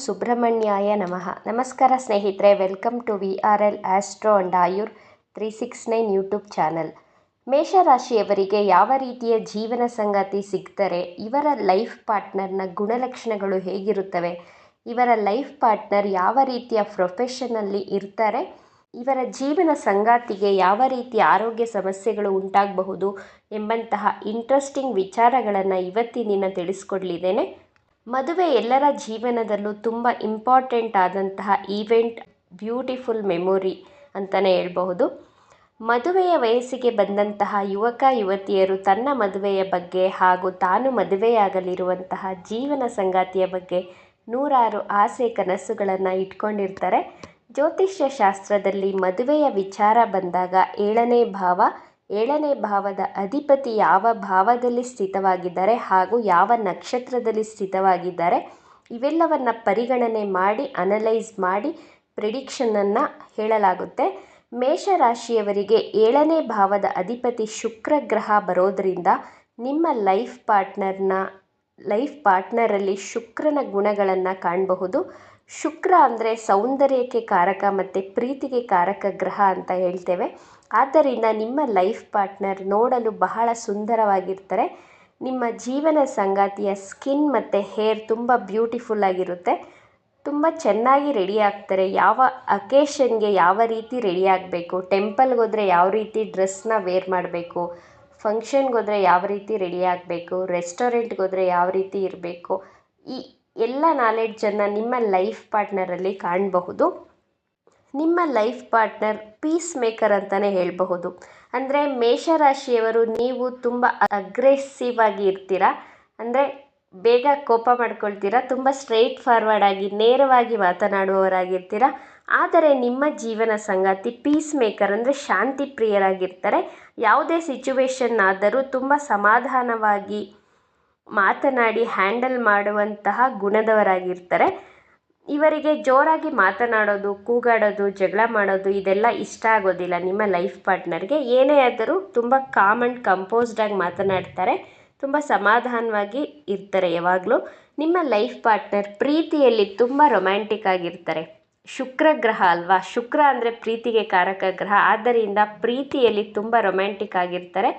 ಸುಬ್ರಹ್ಮಣ್ಯಾಯ ನಮಃ. ನಮಸ್ಕಾರ ಸ್ನೇಹಿತರೆ, welcome to VRL astro and Ayur 369 YouTube channel. ಮೇಷರಾಶಿಯವರಿಗೆ ಯಾವ ರೀತಿಯ ಜೀವನ ಸಂಗಾತಿ ಸಿಗ್ತಾರೆ, ಇವರ ಲೈಫ್ ಪಾರ್ಟ್ನರ್ನ ಗುಣಲಕ್ಷಣಗಳು ಹೇಗಿರುತ್ತವೆ, ಇವರ ಲೈಫ್ ಪಾರ್ಟ್ನರ್ ಯಾವ ರೀತಿಯ ಪ್ರೊಫೆಷನಲ್ಲಿ ಇರ್ತಾರೆ, ಇವರ ಜೀವನ ಸಂಗಾತಿಗೆ ಯಾವ ರೀತಿಯ ಆರೋಗ್ಯ ಸಮಸ್ಯೆಗಳು ಉಂಟಾಗಬಹುದು ಎಂಬಂತಹ ಇಂಟ್ರೆಸ್ಟಿಂಗ್ ವಿಚಾರಗಳನ್ನು ಇವತ್ತಿನ ತಿಳಿಸ್ಕೊಡ್ಲಿದ್ದೇನೆ. ಮದುವೆ ಎಲ್ಲರ ಜೀವನದಲ್ಲೂ ತುಂಬ ಇಂಪಾರ್ಟೆಂಟ್ ಆದಂತಹ ಈವೆಂಟ್, ಬ್ಯೂಟಿಫುಲ್ ಮೆಮೊರಿ ಅಂತಲೇ ಹೇಳ್ಬಹುದು. ಮದುವೆಯ ವಯಸ್ಸಿಗೆ ಬಂದಂತಹ ಯುವಕ ಯುವತಿಯರು ತನ್ನ ಮದುವೆಯ ಬಗ್ಗೆ ಹಾಗೂ ತಾನು ಮದುವೆಯಾಗಲಿರುವಂತಹ ಜೀವನ ಸಂಗಾತಿಯ ಬಗ್ಗೆ ನೂರಾರು ಆಸೆ ಕನಸುಗಳನ್ನು ಇಟ್ಕೊಂಡಿರ್ತಾರೆ. ಜ್ಯೋತಿಷ್ಯ ಶಾಸ್ತ್ರದಲ್ಲಿ ಮದುವೆಯ ವಿಚಾರ ಬಂದಾಗ ಏಳನೇ ಭಾವದ ಅಧಿಪತಿ ಯಾವ ಭಾವದಲ್ಲಿ ಸ್ಥಿತವಾಗಿದ್ದಾರೆ ಹಾಗೂ ಯಾವ ನಕ್ಷತ್ರದಲ್ಲಿ ಸ್ಥಿತವಾಗಿದ್ದಾರೆ ಇವೆಲ್ಲವನ್ನು ಪರಿಗಣನೆ ಮಾಡಿ ಅನಲೈಸ್ ಮಾಡಿ ಪ್ರಿಡಿಕ್ಷನನ್ನು ಹೇಳಲಾಗುತ್ತೆ. ಮೇಷರಾಶಿಯವರಿಗೆ 7ನೇ ಭಾವದ ಅಧಿಪತಿ ಶುಕ್ರ ಗ್ರಹ ಬರೋದರಿಂದ ನಿಮ್ಮ ಲೈಫ್ ಪಾರ್ಟ್ನರಲ್ಲಿ ಶುಕ್ರನ ಗುಣಗಳನ್ನು ಕಾಣಬಹುದು. ಶುಕ್ರ ಅಂದರೆ ಸೌಂದರ್ಯಕ್ಕೆ ಕಾರಕ ಮತ್ತು ಪ್ರೀತಿಗೆ ಕಾರಕ ಗ್ರಹ ಅಂತ ಹೇಳ್ತೇವೆ. ಆದ್ದರಿಂದ ನಿಮ್ಮ ಲೈಫ್ ಪಾರ್ಟ್ನರ್ ನೋಡಲು ಬಹಳ ಸುಂದರವಾಗಿರ್ತಾರೆ. ನಿಮ್ಮ ಜೀವನ ಸಂಗಾತಿಯ ಸ್ಕಿನ್ ಮತ್ತು ಹೇರ್ ತುಂಬ ಬ್ಯೂಟಿಫುಲ್ ಆಗಿರುತ್ತೆ. ತುಂಬ ಚೆನ್ನಾಗಿ ರೆಡಿ ಆಗ್ತಾರೆ. ಯಾವ ಅಕೇಶನ್ಗೆ ಯಾವ ರೀತಿ ರೆಡಿ ಆಗಬೇಕು, ಟೆಂಪಲ್ಗೆ ಹೋದರೆ ಯಾವ ರೀತಿ ಡ್ರೆಸ್ನ ವೇರ್ ಮಾಡಬೇಕು, ಫಂಕ್ಷನ್ಗೆ ಹೋದರೆ ಯಾವ ರೀತಿ ರೆಡಿ ಆಗಬೇಕು, ರೆಸ್ಟೋರೆಂಟ್ಗೆ ಹೋದರೆ ಯಾವ ರೀತಿ ಇರಬೇಕು, ಈ ಎಲ್ಲ ನಾಲೆಡ್ಜನ್ನು ನಿಮ್ಮ ಲೈಫ್ ಪಾರ್ಟ್ನರಲ್ಲಿ ಕಾಣಬಹುದು. ನಿಮ್ಮ ಲೈಫ್ ಪಾರ್ಟ್ನರ್ ಪೀಸ್ ಮೇಕರ್ ಅಂತಲೇ ಹೇಳಬಹುದು. ಅಂದರೆ ಮೇಷರಾಶಿಯವರು ನೀವು ತುಂಬ ಅಗ್ರೆಸಿವ್ ಆಗಿ ಇರ್ತೀರ, ಅಂದರೆ ಬೇಗ ಕೋಪ ಮಾಡ್ಕೊಳ್ತೀರ, ತುಂಬ ಸ್ಟ್ರೈಟ್ ಫಾರ್ವರ್ಡ್ ಆಗಿ ನೇರವಾಗಿ ಮಾತನಾಡುವವರಾಗಿರ್ತೀರ. ಆದರೆ ನಿಮ್ಮ ಜೀವನ ಸಂಗಾತಿ ಪೀಸ್ ಮೇಕರ್ ಅಂದರೆ ಶಾಂತಿ ಪ್ರಿಯರಾಗಿರ್ತಾರೆ. ಯಾವುದೇ ಸಿಚುವೇಶನ್ ಆದರೂ ತುಂಬ ಸಮಾಧಾನವಾಗಿ ಮಾತನಾಡಿ ಹ್ಯಾಂಡಲ್ ಮಾಡುವಂತಹ ಗುಣದವರಾಗಿರ್ತಾರೆ. ಇವರಿಗೆ ಜೋರಾಗಿ ಮಾತನಾಡೋದು, ಕೂಗಾಡೋದು, ಜಗಳ ಮಾಡೋದು ಇದೆಲ್ಲ ಇಷ್ಟ ಆಗೋದಿಲ್ಲ. ನಿಮ್ಮ ಲೈಫ್ ಪಾರ್ಟ್ನರ್ಗೆ ಏನೇ ಆದರೂ ತುಂಬ ಕಾಮ್ ಆ್ಯಂಡ್ ಕಂಪೋಸ್ಡಾಗಿ ಮಾತನಾಡ್ತಾರೆ, ತುಂಬ ಸಮಾಧಾನವಾಗಿ ಇರ್ತಾರೆ ಯಾವಾಗಲೂ. ನಿಮ್ಮ ಲೈಫ್ ಪಾರ್ಟ್ನರ್ ಪ್ರೀತಿಯಲ್ಲಿ ತುಂಬ ರೊಮ್ಯಾಂಟಿಕ್ ಆಗಿರ್ತಾರೆ. ಶುಕ್ರ ಗ್ರಹ ಅಲ್ವಾ, ಶುಕ್ರ ಅಂದರೆ ಪ್ರೀತಿಗೆ ಕಾರಕ ಗ್ರಹ. ಆದ್ದರಿಂದ ಪ್ರೀತಿಯಲ್ಲಿ ತುಂಬ ರೊಮ್ಯಾಂಟಿಕ್ ಆಗಿರ್ತಾರೆ.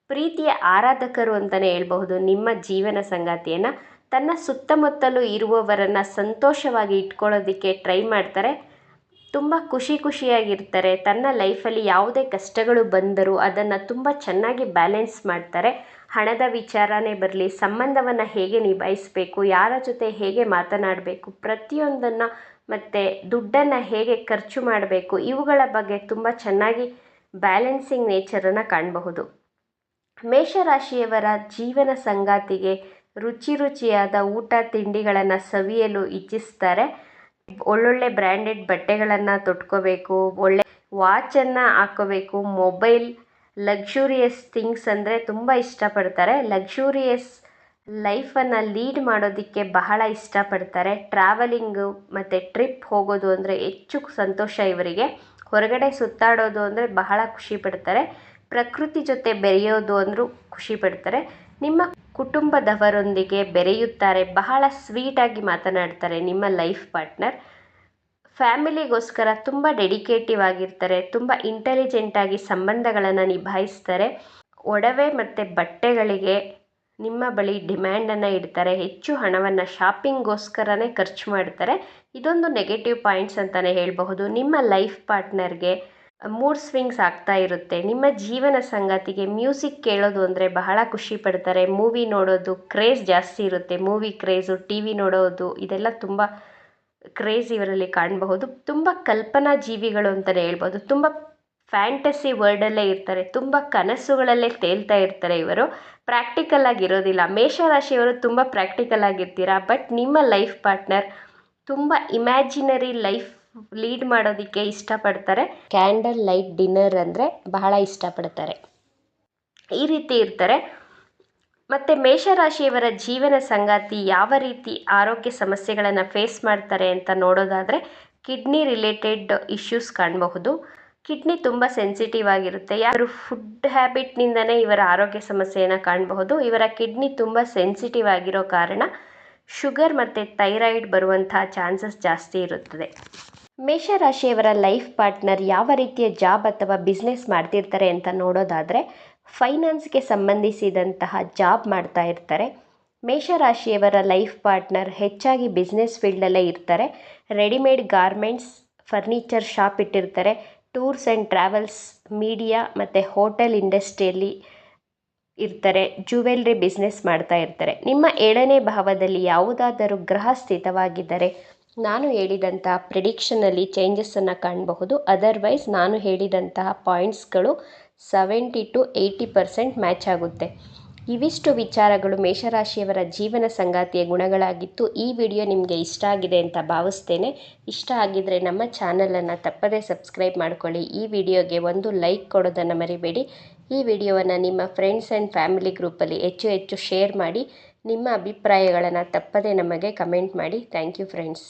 ಪ್ರೀತಿಯ ಆರಾಧಕರು ಅಂತಲೇ ಹೇಳ್ಬಹುದು. ನಿಮ್ಮ ಜೀವನ ಸಂಗಾತಿಯನ್ನು ತನ್ನ ಸುತ್ತಮುತ್ತಲೂ ಇರುವವರನ್ನು ಸಂತೋಷವಾಗಿ ಇಟ್ಕೊಳ್ಳೋದಕ್ಕೆ ಟ್ರೈ ಮಾಡ್ತಾರೆ. ತುಂಬ ಖುಷಿಯಾಗಿರ್ತಾರೆ. ತನ್ನ ಲೈಫಲ್ಲಿ ಯಾವುದೇ ಕಷ್ಟಗಳು ಬಂದರೂ ಅದನ್ನು ತುಂಬ ಚೆನ್ನಾಗಿ ಬ್ಯಾಲೆನ್ಸ್ ಮಾಡ್ತಾರೆ. ಹಣದ ವಿಚಾರನೇ ಬರಲಿ, ಸಂಬಂಧವನ್ನು ಹೇಗೆ ನಿಭಾಯಿಸಬೇಕು, ಯಾರ ಜೊತೆ ಹೇಗೆ ಮಾತನಾಡಬೇಕು, ಪ್ರತಿಯೊಂದನ್ನು ಮತ್ತು ದುಡ್ಡನ್ನು ಹೇಗೆ ಖರ್ಚು ಮಾಡಬೇಕು, ಇವುಗಳ ಬಗ್ಗೆ ತುಂಬ ಚೆನ್ನಾಗಿ ಬ್ಯಾಲೆನ್ಸಿಂಗ್ ನೇಚರನ್ನು ಕಾಣಬಹುದು. ಮೇಷರಾಶಿಯವರ ಜೀವನ ಸಂಗಾತಿಗೆ ರುಚಿಯಾದ ಊಟ ತಿಂಡಿಗಳನ್ನು ಸವಿಯಲು ಇಚ್ಛಿಸ್ತಾರೆ. ಒಳ್ಳೊಳ್ಳೆ ಬ್ರ್ಯಾಂಡೆಡ್ ಬಟ್ಟೆಗಳನ್ನು ತೊಟ್ಕೋಬೇಕು, ಒಳ್ಳೆ ವಾಚನ್ನು ಹಾಕ್ಕೋಬೇಕು, ಮೊಬೈಲ್, ಲಕ್ಸುರಿಯಸ್ ಥಿಂಗ್ಸ್ ಅಂದರೆ ತುಂಬ ಇಷ್ಟಪಡ್ತಾರೆ. ಲಕ್ಸುರಿಯಸ್ ಲೈಫನ್ನು ಲೀಡ್ ಮಾಡೋದಕ್ಕೆ ಬಹಳ ಇಷ್ಟಪಡ್ತಾರೆ. ಟ್ರಾವೆಲಿಂಗು ಮತ್ತು ಟ್ರಿಪ್ ಹೋಗೋದು ಅಂದರೆ ಹೆಚ್ಚು ಸಂತೋಷ ಇವರಿಗೆ. ಹೊರಗಡೆ ಸುತ್ತಾಡೋದು ಅಂದರೆ ಬಹಳ ಖುಷಿ ಪಡ್ತಾರೆ. ಪ್ರಕೃತಿ ಜೊತೆ ಬೆರೆಯೋದು ಅಂದರೂ ಖುಷಿ ಪಡ್ತಾರೆ. ನಿಮ್ಮ ಕುಟುಂಬದವರೊಂದಿಗೆ ಬೆರೆಯುತ್ತಾರೆ. ಬಹಳ ಸ್ವೀಟಾಗಿ ಮಾತನಾಡ್ತಾರೆ ನಿಮ್ಮ ಲೈಫ್ ಪಾರ್ಟ್ನರ್. ಫ್ಯಾಮಿಲಿಗೋಸ್ಕರ ತುಂಬ ಡೆಡಿಕೇಟಿವ್ ಆಗಿರ್ತಾರೆ. ತುಂಬ ಇಂಟೆಲಿಜೆಂಟಾಗಿ ಸಂಬಂಧಗಳನ್ನು ನಿಭಾಯಿಸ್ತಾರೆ. ಒಡವೆ ಮತ್ತು ಬಟ್ಟೆಗಳಿಗೆ ನಿಮ್ಮ ಬಳಿ ಡಿಮ್ಯಾಂಡನ್ನು ಇಡ್ತಾರೆ. ಹೆಚ್ಚು ಹಣವನ್ನು ಶಾಪಿಂಗ್ಗೋಸ್ಕರನೇ ಖರ್ಚು ಮಾಡ್ತಾರೆ. ಇದೊಂದು ನೆಗೆಟಿವ್ ಪಾಯಿಂಟ್ಸ್ ಅಂತಲೇ ಹೇಳಬಹುದು. ನಿಮ್ಮ ಲೈಫ್ ಪಾರ್ಟ್ನರ್ಗೆ ಮೂಡ್ ಸ್ವಿಂಗ್ಸ್ ಆಗ್ತಾ ಇರುತ್ತೆ. ನಿಮ್ಮ ಜೀವನ ಸಂಗಾತಿಗೆ ಮ್ಯೂಸಿಕ್ ಕೇಳೋದು ಅಂದರೆ ಬಹಳ ಖುಷಿ ಪಡ್ತಾರೆ. ಮೂವಿ ನೋಡೋದು ಕ್ರೇಜ್ ಜಾಸ್ತಿ ಇರುತ್ತೆ. ಮೂವಿ ಕ್ರೇಜು, TV ನೋಡೋದು ಇದೆಲ್ಲ ತುಂಬ ಕ್ರೇಜ್ ಇವರಲ್ಲಿ ಕಾಣಬಹುದು. ತುಂಬ ಕಲ್ಪನಾ ಜೀವಿಗಳು ಅಂತಲೇ ಹೇಳ್ಬೋದು. ತುಂಬ ಫ್ಯಾಂಟಸಿ ವರ್ಲ್ಡಲ್ಲೇ ಇರ್ತಾರೆ. ತುಂಬ ಕನಸುಗಳಲ್ಲೇ ತೇಲ್ತಾ ಇರ್ತಾರೆ ಇವರು. ಪ್ರಾಕ್ಟಿಕಲ್ ಆಗಿರೋದಿಲ್ಲ. ಮೇಷರಾಶಿಯವರು ತುಂಬ ಪ್ರಾಕ್ಟಿಕಲ್ ಆಗಿರ್ತೀರಾ. ಬಟ್ ನಿಮ್ಮ ಲೈಫ್ ಪಾರ್ಟ್ನರ್ ತುಂಬ ಇಮ್ಯಾಜಿನರಿ ಲೈಫ್ ಲೀಡ್ ಮಾಡೋದಕ್ಕೆ ಇಷ್ಟಪಡ್ತಾರೆ. ಕ್ಯಾಂಡಲ್ ಲೈಟ್ ಡಿನ್ನರ್ ಅಂದರೆ ಬಹಳ ಇಷ್ಟಪಡ್ತಾರೆ. ಈ ರೀತಿ ಇರ್ತಾರೆ. ಮತ್ತು ಮೇಷರಾಶಿಯವರ ಜೀವನ ಸಂಗಾತಿ ಯಾವ ರೀತಿ ಆರೋಗ್ಯ ಸಮಸ್ಯೆಗಳನ್ನು ಫೇಸ್ ಮಾಡ್ತಾರೆ ಅಂತ ನೋಡೋದಾದರೆ ಕಿಡ್ನಿ ರಿಲೇಟೆಡ್ ಇಶ್ಯೂಸ್ ಕಾಣಬಹುದು. ಕಿಡ್ನಿ ತುಂಬ ಸೆನ್ಸಿಟಿವ್ ಆಗಿರುತ್ತೆ. ಯಾರು ಫುಡ್ ಹ್ಯಾಬಿಟ್ನಿಂದನೇ ಇವರ ಆರೋಗ್ಯ ಸಮಸ್ಯೆಯನ್ನು ಕಾಣಬಹುದು. ಇವರ ಕಿಡ್ನಿ ತುಂಬ ಸೆನ್ಸಿಟಿವ್ ಆಗಿರೋ ಕಾರಣ ಶುಗರ್ ಮತ್ತು ಥೈರಾಯ್ಡ್ ಬರುವಂತಹ ಚಾನ್ಸಸ್ ಜಾಸ್ತಿ ಇರುತ್ತದೆ. ಮೇಷರಾಶಿಯವರ ಲೈಫ್ ಪಾರ್ಟ್ನರ್ ಯಾವ ರೀತಿಯ ಜಾಬ್ ಅಥವಾ ಬಿಸ್ನೆಸ್ ಮಾಡ್ತಿರ್ತಾರೆ ಅಂತ ನೋಡೋದಾದರೆ ಫೈನಾನ್ಸ್ಗೆ ಸಂಬಂಧಿಸಿದಂತಹ ಜಾಬ್ ಮಾಡ್ತಾ ಇರ್ತಾರೆ. ಮೇಷರಾಶಿಯವರ ಲೈಫ್ ಪಾರ್ಟ್ನರ್ ಹೆಚ್ಚಾಗಿ ಬಿಸ್ನೆಸ್ ಫೀಲ್ಡಲ್ಲೇ ಇರ್ತಾರೆ. ರೆಡಿಮೇಡ್ ಗಾರ್ಮೆಂಟ್ಸ್, ಫರ್ನಿಚರ್ ಶಾಪ್ ಇಟ್ಟಿರ್ತಾರೆ. ಟೂರ್ಸ್ ಆ್ಯಂಡ್ ಟ್ರಾವೆಲ್ಸ್, ಮೀಡಿಯಾ ಮತ್ತು ಹೋಟೆಲ್ ಇಂಡಸ್ಟ್ರಿಯಲ್ಲಿ ಇರ್ತಾರೆ. ಜ್ಯುವೆಲ್ರಿ ಬಿಸ್ನೆಸ್ ಮಾಡ್ತಾ ಇರ್ತಾರೆ. ನಿಮ್ಮ 7ನೇ ಭಾವದಲ್ಲಿ ಯಾವುದಾದರೂ ಗ್ರಹ ಸ್ಥಿತವಾಗಿದ್ದರೆ ನಾನು ಹೇಳಿದಂತಹ ಪ್ರಿಡಿಕ್ಷನಲ್ಲಿ ಚೇಂಜಸ್ಸನ್ನು ಕಾಣಬಹುದು. ಅದರ್ವೈಸ್ ನಾನು ಹೇಳಿದಂತಹ ಪಾಯಿಂಟ್ಸ್ಗಳು 70 to 80% ಮ್ಯಾಚ್ ಆಗುತ್ತೆ. ಇವಿಷ್ಟು ವಿಚಾರಗಳು ಮೇಷರಾಶಿಯವರ ಜೀವನ ಸಂಗಾತಿಯ ಗುಣಗಳಾಗಿತ್ತು. ಈ ವಿಡಿಯೋ ನಿಮಗೆ ಇಷ್ಟ ಆಗಿದೆ ಅಂತ ಭಾವಿಸ್ತೇನೆ. ಇಷ್ಟ ಆಗಿದ್ದರೆ ನಮ್ಮ ಚಾನಲನ್ನು ತಪ್ಪದೇ ಸಬ್ಸ್ಕ್ರೈಬ್ ಮಾಡ್ಕೊಳ್ಳಿ. ಈ ವಿಡಿಯೋಗೆ ಒಂದು ಲೈಕ್ ಕೊಡೋದನ್ನು ಮರಿಬೇಡಿ. ಈ ವಿಡಿಯೋವನ್ನು ನಿಮ್ಮ ಫ್ರೆಂಡ್ಸ್ ಆ್ಯಂಡ್ ಫ್ಯಾಮಿಲಿ ಗ್ರೂಪಲ್ಲಿ ಹೆಚ್ಚು ಶೇರ್ ಮಾಡಿ. ನಿಮ್ಮ ಅಭಿಪ್ರಾಯಗಳನ್ನು ತಪ್ಪದೇ ನಮಗೆ ಕಮೆಂಟ್ ಮಾಡಿ. Thank you friends.